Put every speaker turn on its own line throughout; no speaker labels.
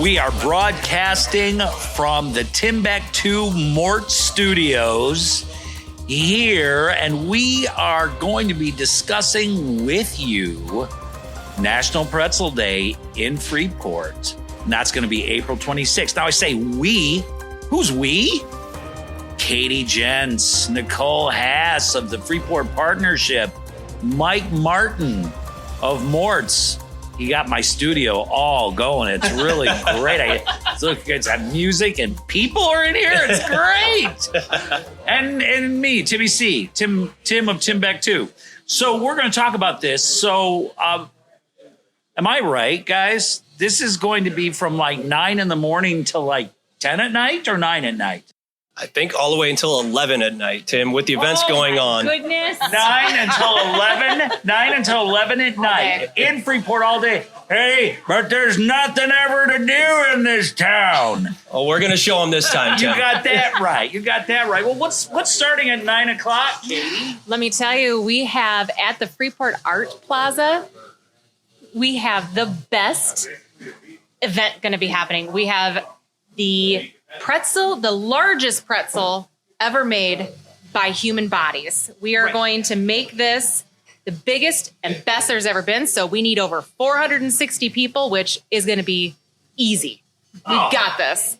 We are broadcasting from the TimBeck2 Mort studios here, and we are going to be discussing with you National Pretzel Day in Freeport. And that's going to be April 26th. Now I say we. Who's we? Katie Jentz, Nicole Haas of the Freeport Partnership, Mike Marten of Mort's. He got my studio all going. It's really great. It's got music and people are in here. It's great. And me, Timmy C, Tim of TimBeck2. So we're going to talk about this. So am I right, guys? This is going to be from like 9 in the morning till like 10 at night or 9 at night?
I think all the way until 11 at night, Tim, with the events going on.
Goodness.
9 until 11. 9 until 11 at night. In Freeport all day. Hey, but there's nothing ever to do in this town.
Oh, we're going to show them this time, Tim.
You got that right. You got that right. Well, what's starting at 9 o'clock, Katie?
Let me tell you, we have at the Freeport Art Plaza, we have the best event going to be happening. We have the pretzel, the largest pretzel ever made by human bodies. We are going to make this the biggest and best there's ever been. So we need over 460 people, which is going to be easy. We got this.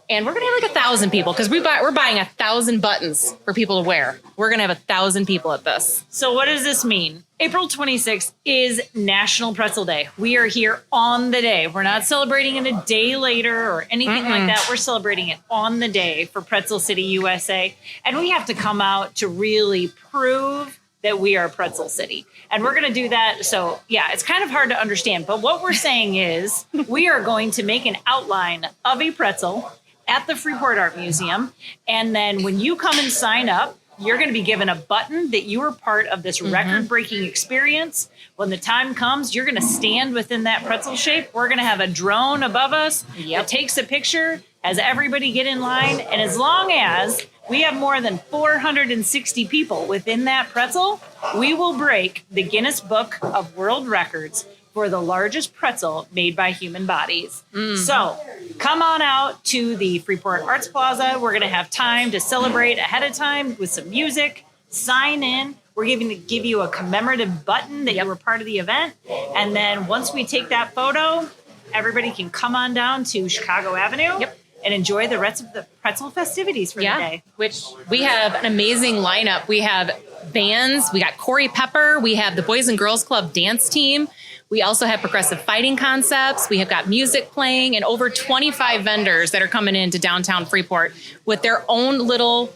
And we're going to have like 1,000 people because we're buying 1,000 buttons for people to wear. We're going to have 1,000 people at this.
So what does this mean? April 26th is National Pretzel Day. We are here on the day. We're not celebrating it a day later or anything like that. We're celebrating it on the day for Pretzel City, USA. And we have to come out to really prove that we are Pretzel City. And we're going to do that. So yeah, it's kind of hard to understand. But what we're saying is we are going to make an outline of a pretzel at the Freeport Art Museum. And then when you come and sign up, you're going to be given a button that you were part of this record-breaking experience. When the time comes, you're going to stand within that pretzel shape. We're going to have a drone above us that takes a picture, has everybody get in line. And as long as we have more than 460 people within that pretzel, we will break the Guinness Book of World Records for the largest pretzel made by human bodies. So come on out to the Freeport Arts Plaza. We're going to have time to celebrate ahead of time with some music, sign in. We're going to give you a commemorative button that you were part of the event. And then once we take that photo, everybody can come on down to Chicago Avenue and enjoy the rest of the pretzel festivities for the day.
Which we have an amazing lineup. We have bands. We got Corey Pepper. We have the Boys and Girls Club dance team. We also have progressive fighting concepts. We have got music playing and over 25 vendors that are coming into downtown Freeport with their own little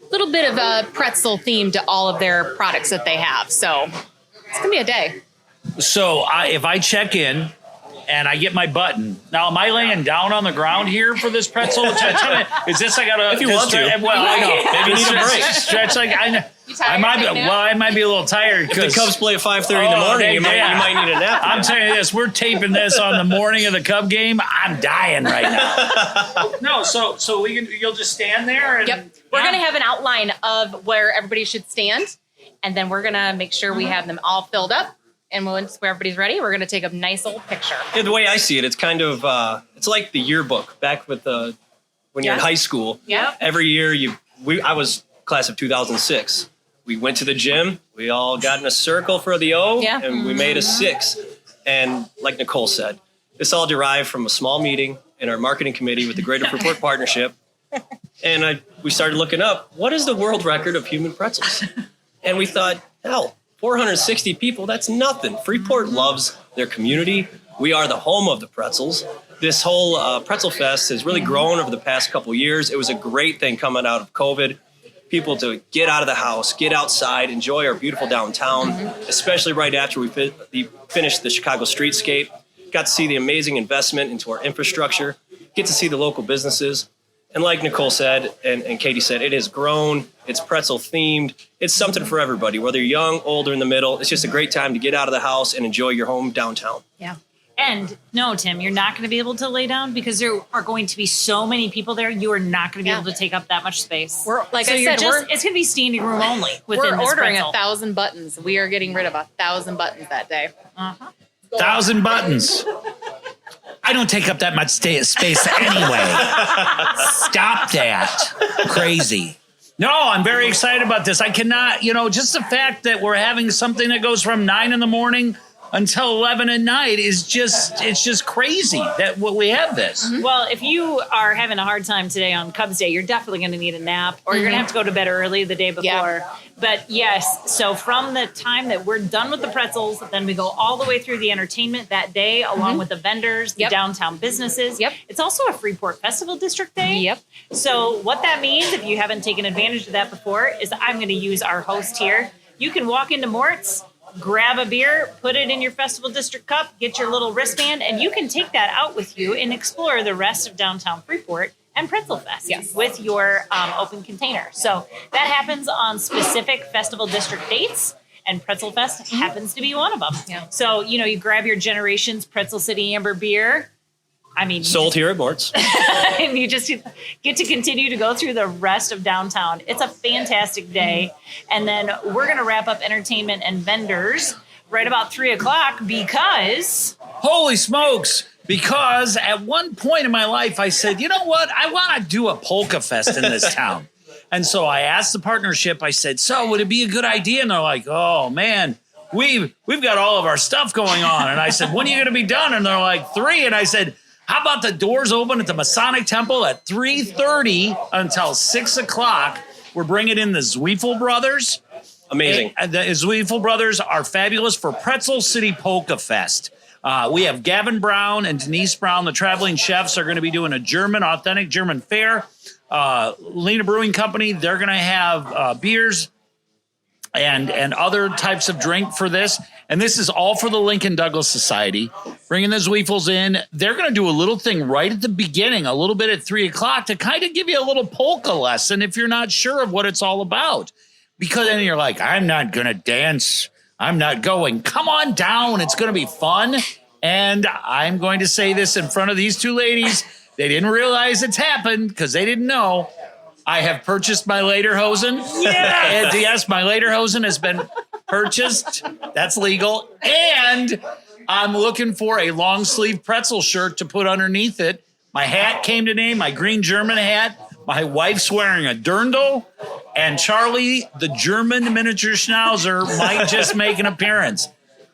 bit of a pretzel theme to all of their products that they have. So it's going to be a day.
So if I check in and I get my button, now am I laying down on the ground here for this pretzel? Is this I got to...
If you want to.
Well, I know.
Maybe you need a break.
Stretch like... I might be a little tired.
If the Cubs play at 5:30 in the morning, you might need a nap.
I'm telling you this, we're taping this on the morning of the Cub game. I'm dying right now. No, so you'll just stand there and
we're going to have an outline of where everybody should stand, and then we're going to make sure we have them all filled up. And once everybody's ready, we're going to take a nice old picture.
Yeah, the way I see it, it's kind of it's like the yearbook back with when you're in high school.
Yeah.
Every year I was class of 2006. We went to the gym. We all got in a circle for the O, and we made a 6. And like Nicole said, this all derived from a small meeting in our marketing committee with the Greater Freeport Partnership. And we started looking up, what is the world record of human pretzels? And we thought, hell, 460 people, that's nothing. Freeport loves their community. We are the home of the pretzels. This whole Pretzel Fest has really grown over the past couple years. It was a great thing coming out of COVID. People to get out of the house, get outside, enjoy our beautiful downtown, especially right after we finished the Chicago streetscape. Got to see the amazing investment into our infrastructure, get to see the local businesses. And like Nicole said, and Katie said, it has grown. It's pretzel themed. It's something for everybody, whether you're young, old, or in the middle. It's just a great time to get out of the house and enjoy your home downtown.
Yeah. And no, Tim, you're not going to be able to lay down because there are going to be so many people there. You are not going to be able to take up that much space.
It's going
to be standing room only.
We're ordering 1,000 buttons. We are getting rid of 1,000 buttons that day.
1,000 buttons. I don't take up that much space anyway. Stop that. Crazy. No, I'm very excited about this. I cannot, just the fact that we're having something that goes from 9 in the morning until 11 at night it's just crazy that we have this.
Mm-hmm. Well, if you are having a hard time today on Cubs Day, you're definitely going to need a nap, or you're going to have to go to bed early the day before. Yeah. But yes, so from the time that we're done with the pretzels, then we go all the way through the entertainment that day, along with the vendors, the downtown businesses. Yep. It's also a Freeport Festival District Day. Yep. So what that means, if you haven't taken advantage of that before, is I'm going to use our host here. You can walk into Mort's, grab a beer, put it in your Festival District cup, get your little wristband, and you can take that out with you and explore the rest of downtown Freeport and Pretzel Fest with your open container. So that happens on specific Festival District dates, and Pretzel Fest happens to be one of them. Yeah. So, you grab your Generations Pretzel City Amber beer.
Sold here at Mort's.
And you just get to continue to go through the rest of downtown. It's a fantastic day. And then we're going to wrap up entertainment and vendors right about 3:00 because...
Holy smokes! Because at one point in my life, I said, you know what? I want to do a Polka Fest in this town. And so I asked the partnership, I said, so would it be a good idea? And they're like, oh, man, we've got all of our stuff going on. And I said, when are you going to be done? And they're like, 3. And I said, how about the doors open at the Masonic Temple at 3:30 until 6:00? We're bringing in the Zweifel brothers.
Amazing.
And the Zweifel brothers are fabulous for Pretzel City Polka Fest. We have Gavin Brown and Denise Brown, the traveling chefs, are going to be doing a authentic German fare. Lena Brewing Company, they're going to have beers and other types of drink for this. And this is all for the Lincoln Douglas Society. Bringing the Zweifels in. They're going to do a little thing right at the beginning, a little bit at 3:00 to kind of give you a little polka lesson if you're not sure of what it's all about. Because then you're like, I'm not going to dance. I'm not going. Come on down. It's going to be fun. And I'm going to say this in front of these two ladies. They didn't realize it's happened because they didn't know. I have purchased my lederhosen. Yes. And yes, my lederhosen has been purchased. That's legal. And I'm looking for a long sleeve pretzel shirt to put underneath it. My hat came today, my green German hat. My wife's wearing a dirndl. And Charlie, the German miniature schnauzer, might just make an appearance.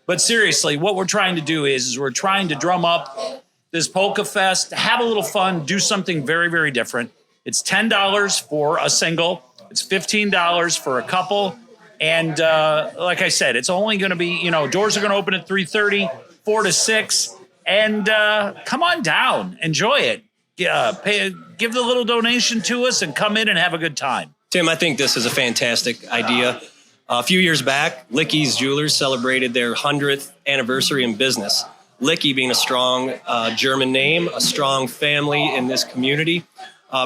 But seriously, what we're trying to do is we're trying to drum up this Polka Fest, have a little fun, do something very, very different. It's $10 for a single. It's $15 for a couple. And like I said, it's only going to be, doors are going to open at 3:30, 4 to 6. And come on down. Enjoy it. Give the little donation to us and come in and have a good time.
Tim, I think this is a fantastic idea. A few years back, Licky's Jewelers celebrated their 100th anniversary in business. Licky being a strong German name, a strong family in this community.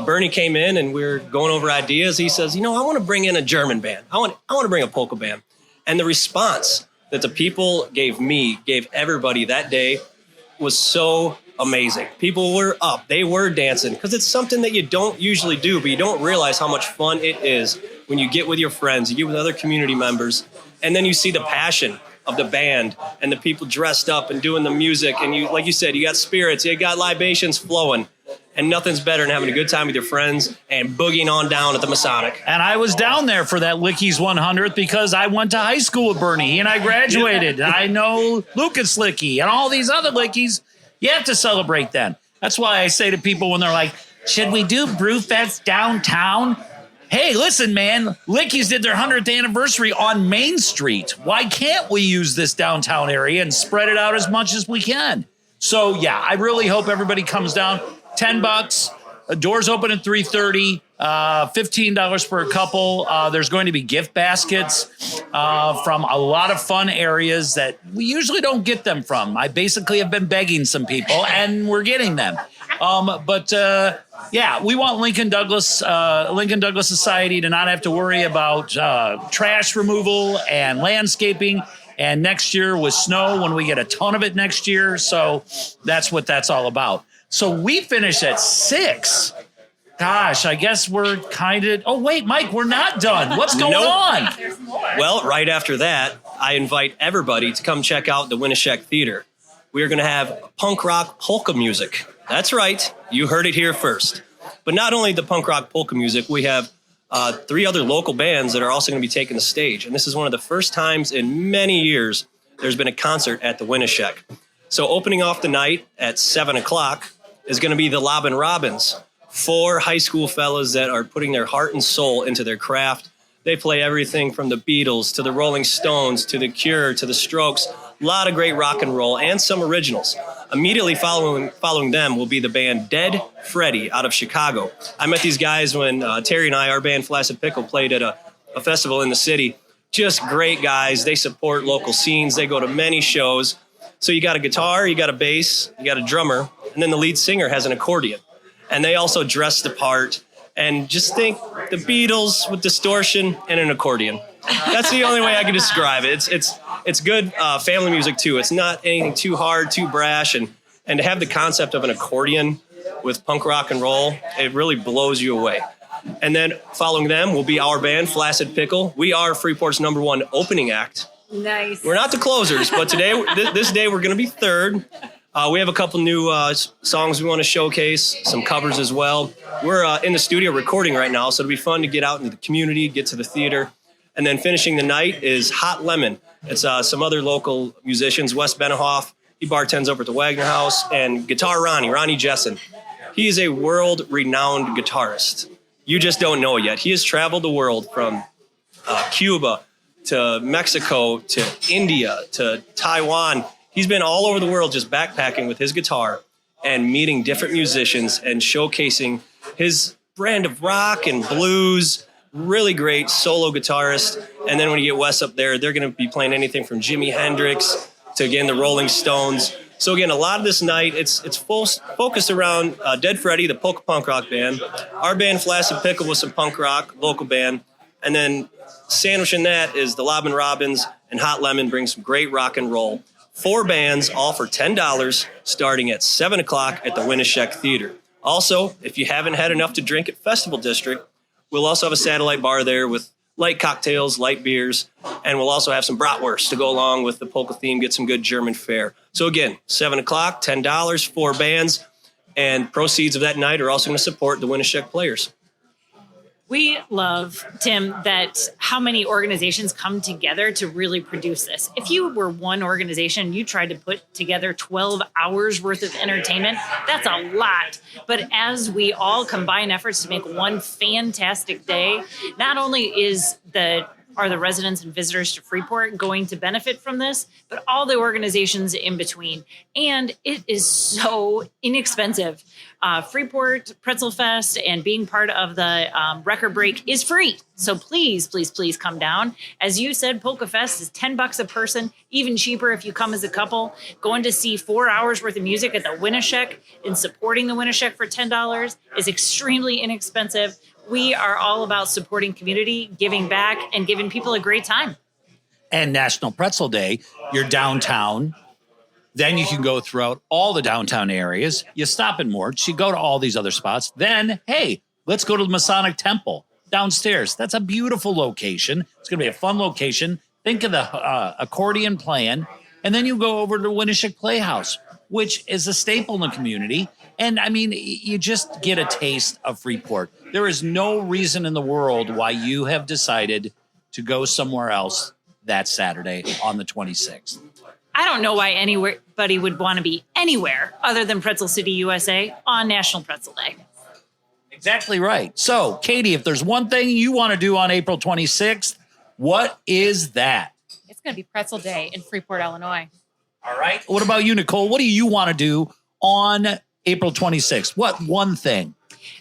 Bernie came in and we were going over ideas. He says, I want to bring in a German band. I want to bring a polka band. And the response that the people gave everybody that day was so amazing. People were up. They were dancing because it's something that you don't usually do, but you don't realize how much fun it is when you get with your friends, you get with other community members, and then you see the passion of the band and the people dressed up and doing the music. And you, like you said, you got spirits, you got libations flowing. And nothing's better than having a good time with your friends and boogieing on down at the Masonic.
And I was down there for that Licky's 100th because I went to high school with Bernie and I graduated. I know Lucas Licky and all these other Lickies. You have to celebrate them. That's why I say to people when they're like, should we do Brewfest downtown? Hey, listen, man, Licky's did their 100th anniversary on Main Street. Why can't we use this downtown area and spread it out as much as we can? So, yeah, I really hope everybody comes down. $10. Doors open at 3:30. $15 for a couple. There's going to be gift baskets from a lot of fun areas that we usually don't get them from. I basically have been begging some people, and we're getting them. Yeah, we want Lincoln Douglas Society to not have to worry about trash removal and landscaping. And next year with snow, when we get a ton of it next year. So that's what that's all about. So we finish at 6. Gosh, I guess we're kind of... Oh, wait, Mike, we're not done. What's going on?
Well, right after that, I invite everybody to come check out the Winishek Theater. we are going to have punk rock polka music. That's right. You heard it here first. But not only the punk rock polka music, we have 3 other local bands that are also going to be taking the stage. And this is one of the first times in many years there's been a concert at the Winishek. So opening off the night at 7 o'clock is going to be the Lobbin' Robins, 4 high school fellas that are putting their heart and soul into their craft. They play everything from the Beatles to the Rolling Stones to the Cure to the Strokes. A lot of great rock and roll and some originals. Immediately following them will be the band Dead Freddy out of Chicago. I met these guys when Terry and I, our band Flaccid Pickle, played at a festival in the city. Just great guys. They support local scenes. They go to many shows. So you got a guitar, you got a bass, you got a drummer, and then the lead singer has an accordion. And they also dress the part. And just think the Beatles with distortion and an accordion. That's the only way I can describe it. It's good family music too. It's not anything too hard, too brash, and to have the concept of an accordion with punk rock and roll, it really blows you away. And then following them will be our band, Flaccid Pickle. We are Freeport's #1 opening act.
Nice.
We're not the closers, but today, this day, we're going to be third. We have a couple new songs we want to showcase, some covers as well. We're in the studio recording right now, so it'll be fun to get out into the community, get to the theater. And then finishing the night is Hot Lemon. It's some other local musicians, Wes Benehoff. He bartends over at the Wagner House. And Guitar Ronnie Jessen. He is a world-renowned guitarist. You just don't know it yet. He has traveled the world from Cuba to Mexico to India to Taiwan. He's been all over the world just backpacking with his guitar and meeting different musicians and showcasing his brand of rock and blues. Really great solo guitarist. And then when you get Wes up there, they're going to be playing anything from Jimi Hendrix to, again, the Rolling Stones. So, again, a lot of this night, it's focused around Dead Freddy, the polka punk rock band, our band Flaccid Pickle with some punk rock, local band, and then sandwiching that is the Lobbin' Robins and Hot Lemon brings some great rock and roll. 4 bands, all for $10, starting at 7 o'clock at the Winishek Theater. Also, if you haven't had enough to drink at Festival District, we'll also have a satellite bar there with light cocktails, light beers, and we'll also have some bratwurst to go along with the polka theme, get some good German fare. So again, 7 o'clock, $10, 4 bands, and proceeds of that night are also going to support the Winishek players.
We love, Tim, that how many organizations come together to really produce this. If you were one organization, you tried to put together 12 hours worth of entertainment, that's a lot. But as we all combine efforts to make one fantastic day, not only are the residents and visitors to Freeport going to benefit from this, but all the organizations in between. And it is so inexpensive. Freeport Pretzel Fest and being part of the record break is free. So please, please, please come down. As you said, Polka Fest is $10 a person, even cheaper if you come as a couple. Going to see 4 hours worth of music at the Winishek and supporting the Winishek for $10 is extremely inexpensive. We are all about supporting community, giving back, and giving people a great time.
And National Pretzel Day, you're downtown. Then you can go throughout all the downtown areas. You stop in Mort, you go to all these other spots. Then, hey, let's go to the Masonic Temple downstairs. That's a beautiful location. It's going to be a fun location. Think of the accordion playing. And then you go over to Winishek Playhouse, which is a staple in the community. And, I mean, you just get a taste of Freeport. There is no reason in the world why you have decided to go somewhere else that Saturday on the 26th.
I don't know why anybody would want to be anywhere other than Pretzel City, USA on National Pretzel Day.
Exactly right. So, Katie, if there's one thing you want to do on April 26th, what is that?
It's going to be Pretzel Day in Freeport, Illinois.
All right. What about you, Nicole? What do you want to do on April 26th? What one thing?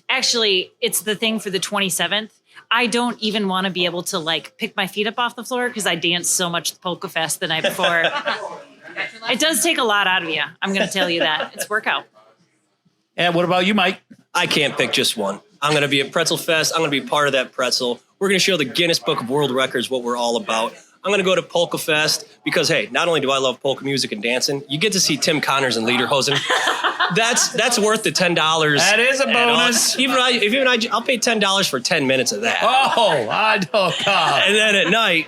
Actually, it's the thing for the 27th. I don't even want to be able to pick my feet up off the floor because I danced so much at Polka Fest the night before. It does take a lot out of you. I'm going to tell you that. It's workout.
And what about you, Mike?
I can't pick just one. I'm going to be at Pretzel Fest. I'm going to be part of that pretzel. We're going to show the Guinness Book of World Records what we're all about. I'm going to go to Polka Fest because, hey, not only do I love polka music and dancing, you get to see Tim Connors and Lederhosen. That's worth the $10.
That is a bonus.
I'll pay $10 for 10 minutes of that.
Oh, I don't know.
And then at night,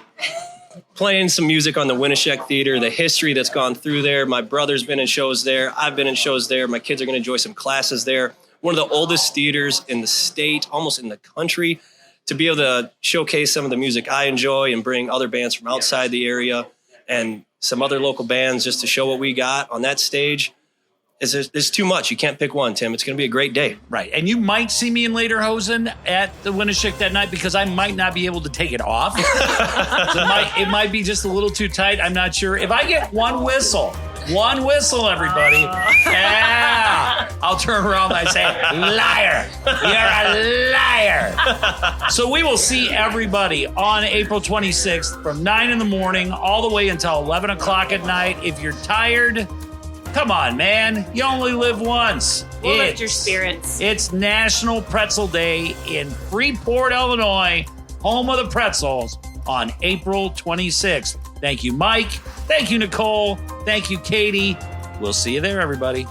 playing some music on the Winishek Theater, the history that's gone through there. My brother's been in shows there. I've been in shows there. My kids are going to enjoy some classes there. One of the oldest theaters in the state, almost in the country, to be able to showcase some of the music I enjoy and bring other bands from outside the area and some other local bands just to show what we got on that stage. There's too much. You can't pick one, Tim. It's going to be a great day.
Right. And you might see me in Lederhosen at the Winishek that night because I might not be able to take it off. It might be just a little too tight. I'm not sure. If I get one whistle, everybody. Yeah. I'll turn around and I say, liar. You're a liar. So we will see everybody on April 26th from 9 in the morning all the way until 11 o'clock at night. If you're tired, come on, man. You only live once.
We'll lift your spirits.
It's National Pretzel Day in Freeport, Illinois, home of the pretzels, on April 26th. Thank you, Mike. Thank you, Nicole. Thank you, Katie. We'll see you there, everybody.